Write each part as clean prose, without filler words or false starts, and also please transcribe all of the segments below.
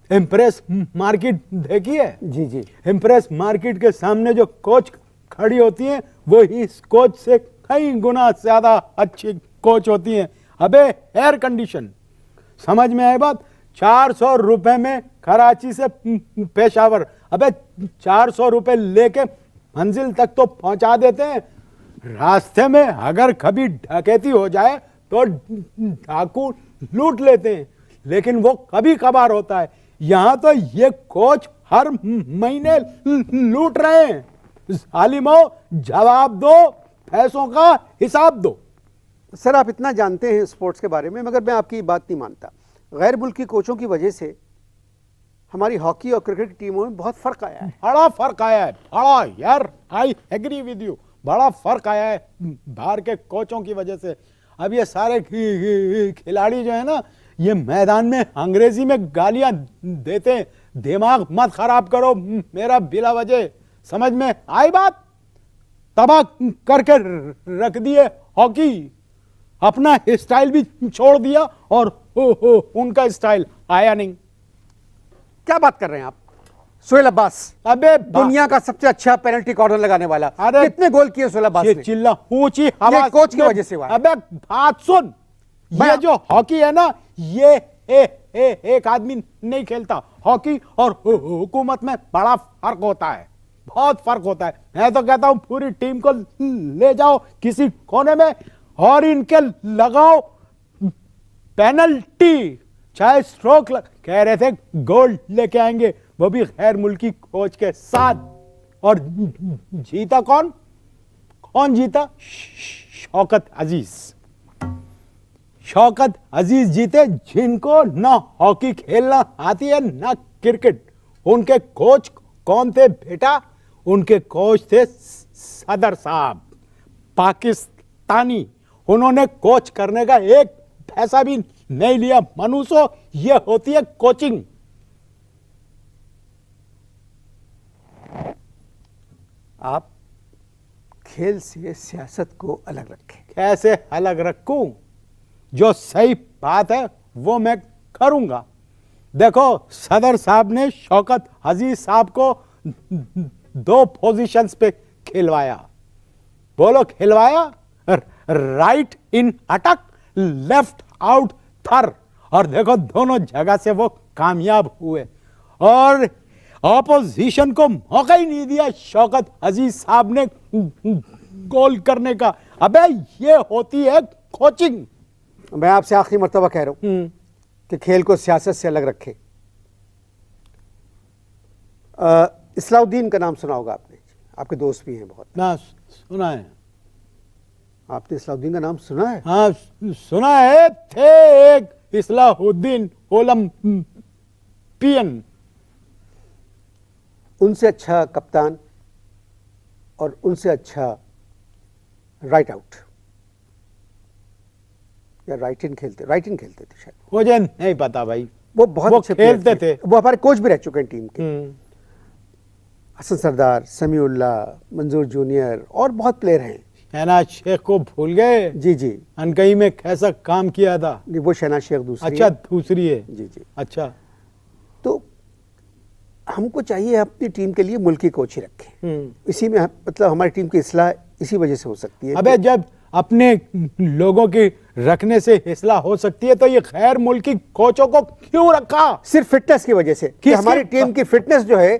Impress market देखी है? जी जी। Impress market के सामने जो कोच खड़ी होती हैं वो इस कोच से कई गुना ज्यादा अच्छी कोच होती हैं। अबे एयर कंडीशन, समझ में आए बात? 400 रुपए में कराची से पेशावर, अबे 400 रुपए लेके मंजिल तक तो पहुंचा देते हैं। रास्ते में अगर कभी डकैती हो जाए तो डाकू लूट लेते हैं, लेकिन वो कभी कभार होता है। यहां तो ये कोच हर महीने लूट रहे हैं। जालिमो, जवाब दो, पैसों का हिसाब दो। सर आप इतना जानते हैं स्पोर्ट्स के बारे में, मगर मैं आपकी बात नहीं मानता। गैर मुल्की कोचों की वजह से हमारी हॉकी और क्रिकेट की टीमों में बहुत फर्क आया है। बड़ा फर्क आया है, बड़ा यार, आई एग्री विद यू, बड़ा फर्क आया है बाहर के कोचों की वजह से। अब ये सारे खिलाड़ी जो है ना, ये मैदान में अंग्रेजी में गालियां देते हैं। दिमाग मत खराब करो मेरा बिला वजह, समझ में आई बात? तबाह करके रख दिए हॉकी, अपना स्टाइल भी छोड़ दिया और उनका स्टाइल आया नहीं। क्या बात कर रहे हैं आप? सोहेल अब्बास, अबे दुनिया का सबसे अच्छा पेनल्टी कॉर्नर लगाने वाला, अरे कितने गोल किए सोहेल अब्बास ने? चिल्ला ऊंची आवाज, कोच की वजह से हुआ है। अबे बात सुन, ये जो हॉकी है ना, ये एक आदमी नहीं खेलता। हॉकी और हुकूमत में बड़ा फर्क होता है, बहुत फर्क होता है। मैं तो कहता हूं पूरी टीम को ले जाओ किसी कोने में और इनके लगाओ पेनल्टी, चाहे स्ट्रोक कह रहे थे गोल लेके आएंगे, वो भी गैर मुल्की कोच के साथ। और जीता कौन? कौन जीता? शौकत अजीज। शौकत अजीज जीते, जिनको ना हॉकी खेलना आती है ना क्रिकेट। उनके कोच कौन थे बेटा? उनके कोच थे सदर साहब, पाकिस्तानी। उन्होंने कोच करने का एक पैसा भी नहीं लिया। मनुष्य, ये होती है कोचिंग। आप खेल से सियासत को अलग रखें। कैसे अलग रखूं? जो सही बात है वो मैं करूंगा। देखो, सदर साहब ने शौकत अजीज साहब को 2 पोजीशंस पे खिलवाया। बोलो खिलवाया? राइट इन अटक, लेफ्ट आउट थर। और देखो दोनों जगह से वो कामयाब हुए और ऑपोजिशन को मौका ही नहीं दिया शौकत अजीज साहब ने गोल करने का। अबे ये होती है कोचिंग। मैं आपसे आखिरी मर्तबा कह रहा हूं कि खेल को सियासत से अलग रखें। इस्लाउद्दीन का नाम सुना होगा आपने, आपके दोस्त भी हैं बहुत। ना सुना है। आपने इस्लाउद्दीन का नाम सुना है? हाँ सुना है। थे एक इस्लाहुद्दीन ओलंपियन। उनसे अच्छा कप्तान और उनसे अच्छा राइट आउट या राइट इन खेलते थे शायद। मुझे नहीं पता भाई। वो बहुत अच्छे खेलते थे। वो हमारे कोच भी रह चुके हैं टीम के। हसन सरदार, समीउल्लाह, मंजूर जूनियर और बहुत प्लेयर हैं। शहनाज शेख को भूल गए? जी जी। अनकई में कैसा काम किया था? नहीं, वो शहनाज शेख दूसरी अच्छा है। दूसरी है। जी जी। अच्छा, तो हमको चाहिए अपनी टीम के लिए मुल्की कोच ही रखें। इसी में मतलब हमारी टीम की इस्लाह इसी वजह से हो सकती है। अबे जब अपने लोगों की रखने से इस्लाह हो सकती है तो ये गैर मुल्की कोचों को क्यों रखा? सिर्फ फिटनेस की वजह से कि हमारी टीम की फिटनेस जो है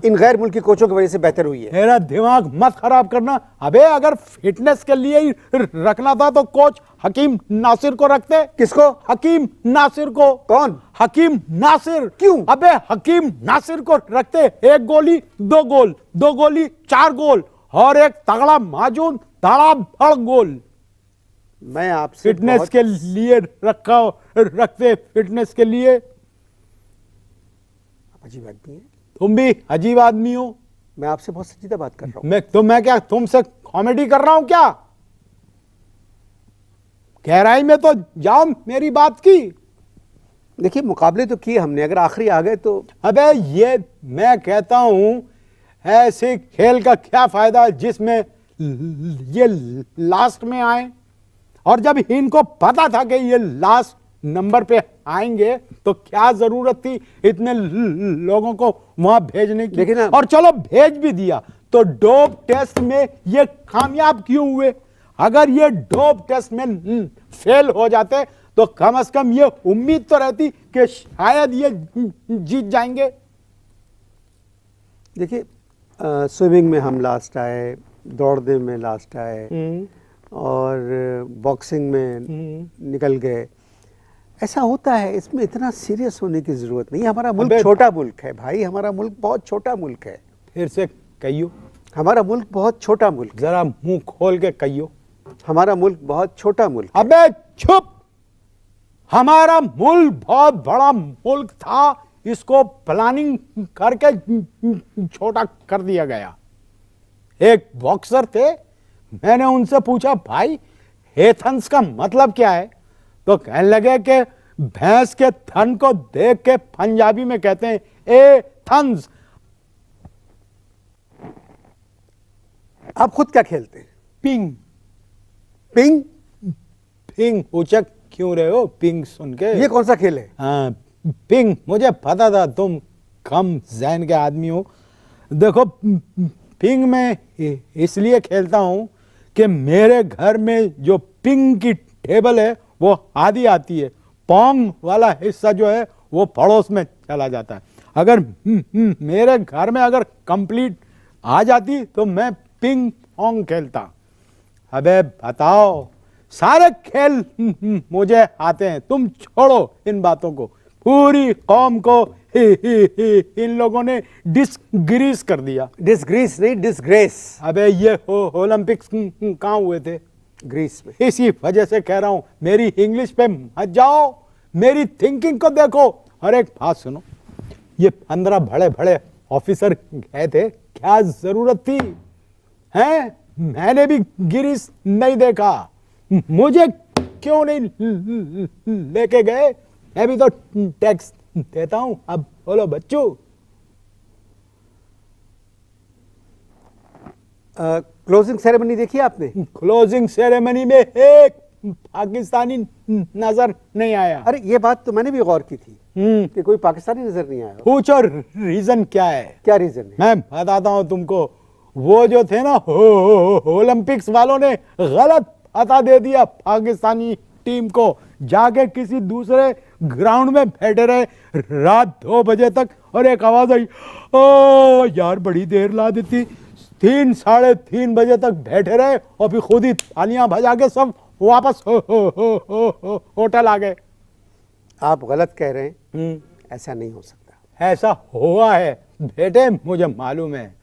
इन गैर मुल्की कोचों की वजह से बेहतर हुई है। मेरा दिमाग मत खराब करना। अबे अगर फिटनेस के लिए ही रखना था तो कोच हकीम नासिर को रखते। किसको? हकीम नासिर को। कौन? हकीम नासिर। क्यों? अबे हकीम नासिर को रखते, 1 गोली 2 गोल, 2 गोली 4 गोल और एक तगड़ा माजून धड़ाधड़ गोल। मैं आपसे फिटनेस के लिए रखते, फिटनेस के लिए। अजीब आदमी है। तुम भी अजीब आदमी हो। मैं आपसे बहुत सच्ची बात कर रहा हूं। मैं क्या तुमसे कॉमेडी कर रहा हूं क्या? गहराई में तो जाओ मेरी बात की। देखिए मुकाबले तो किए हमने, अगर आखिरी आ गए तो। अबे ये मैं कहता हूं, ऐसे खेल का क्या फायदा जिसमें ये लास्ट में आए। और जब इनको पता था कि ये लास्ट नंबर पे आएंगे तो क्या जरूरत थी इतने लोगों को वहां भेजने की। देखिए ना- और चलो भेज भी दिया तो डोप टेस्ट में ये कामयाब क्यों हुए? अगर ये डोप टेस्ट में फेल हो जाते तो कम से कम ये उम्मीद तो रहती कि शायद ये जीत जाएंगे। देखिए स्विमिंग में हम लास्ट आए, दौड़ने में लास्ट आए, और बॉक्सिंग में निकल गए। ऐसा होता है, इसमें इतना सीरियस होने की जरूरत नहीं। हमारा मुल्क अबे- छोटा मुल्क है भाई, हमारा मुल्क बहुत छोटा मुल्क है। फिर से कहियो, हमारा मुल्क बहुत छोटा मुल्क है। जरा मुंह खोल के कहियो। हमारा मुल्क बहुत छोटा मुल्क है। अबे चुप! हमारा मुल्क बहुत बड़ा मुल्क था, इसको प्लानिंग करके छोटा कर दिया गया। एक बॉक्सर थे, मैंने उनसे पूछा भाई एथेंस का मतलब क्या है? तो कहने लगे कि भैंस के थन को देख के पंजाबी में कहते हैं एथेंस। आप खुद क्या खेलते हैं? पिंग। पिंग? पिंग उचक क्यों रहे हो पिंग सुन के? ये कौन सा खेल है? हाँ पिंग, मुझे पता था तुम कम जहन के आदमी हो। देखो पिंग मैं इसलिए खेलता हूँ कि मेरे घर में जो पिंग की टेबल है वो आधी आती है, पोंग वाला हिस्सा जो है वो पड़ोस में चला जाता है। अगर मेरे घर में अगर कंप्लीट आ जाती तो मैं पिंग पोंग खेलता। अबे बताओ, सारे खेल मुझे आते हैं, तुम छोड़ो इन बातों को। पूरी कौम को इन लोगों ने डिसग्रीस कर दिया। डिसग्रीस नहीं, डिसग्रेस। अबे ये ओलंपिक्स कहाँ हुए थे? ग्रीस में। इसी वजह से कह रहा हूं मेरी इंग्लिश पे मत जाओ, मेरी थिंकिंग को देखो। और एक बात सुनो, ये 15 बड़े बड़े ऑफिसर गए थे, क्या जरूरत थी? हैं? मैंने भी ग्रीस नहीं देखा, मुझे क्यों नहीं लेके गए? मैं भी तो टैक्स देता हूं। अब बोलो बच्चों। क्लोजिंग सेरेमनी देखी आपने? क्लोजिंग सेरेमनी में एक पाकिस्तानी नजर नहीं आया। अरे ये बात तो मैंने भी गौर की थी कि कोई पाकिस्तानी नजर नहीं आया। पूछो रीजन क्या है? क्या रीजन है? मैं बताता हूं तुमको। वो जो थे ना ओलंपिक्स वालों ने गलत पता दे दिया पाकिस्तानी टीम को, जाके किसी दूसरे ग्राउंड में बैठे रहे रात 2 बजे तक। और एक आवाज आई, ओ यार बड़ी देर ला देती। 3 साढ़े 3 बजे तक बैठे रहे और फिर खुद ही तालियां बजा के सब वापस होटल आ गए। आप गलत कह रहे हैं, ऐसा नहीं हो सकता। ऐसा हुआ है बेटे, मुझे मालूम है।